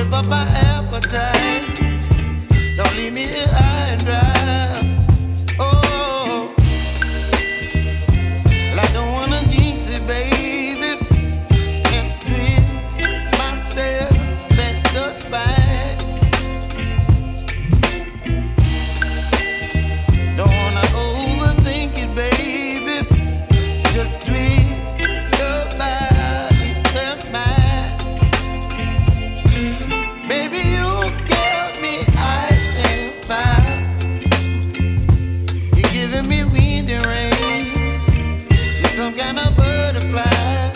whip up my appetite. Don't leave me here high and dry. Oh, well, I don't wanna jinx it, baby, and twist myself at the spine. Don't wanna overthink it, baby. It's just twist your body and mine. Baby, you give me ice and fire. You're giving me wind and rain. You're some kind of butterfly.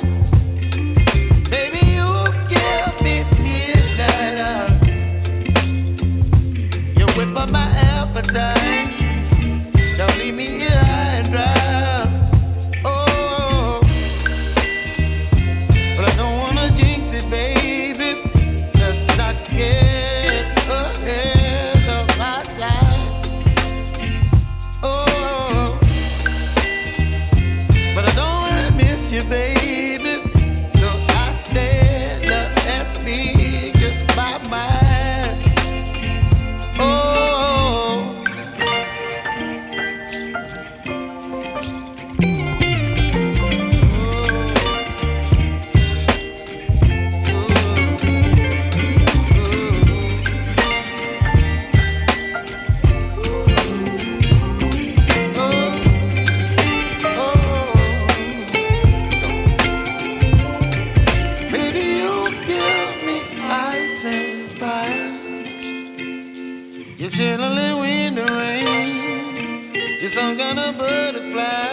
Baby, you give me midnight. You whip up my appetite. Don't leave me here high and dry. Oh, but I don't wanna jinx it, baby. Let's not get ahead of my time. Oh, but I don't wanna miss you, baby. So I stand up and speak my mind. Oh. Baby, you give me ice and fire. You're chilling wind and rain. You're some kind of butterfly.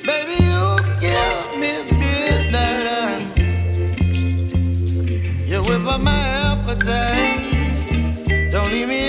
Baby, you give me midnight. You whip up my appetite. Don't leave me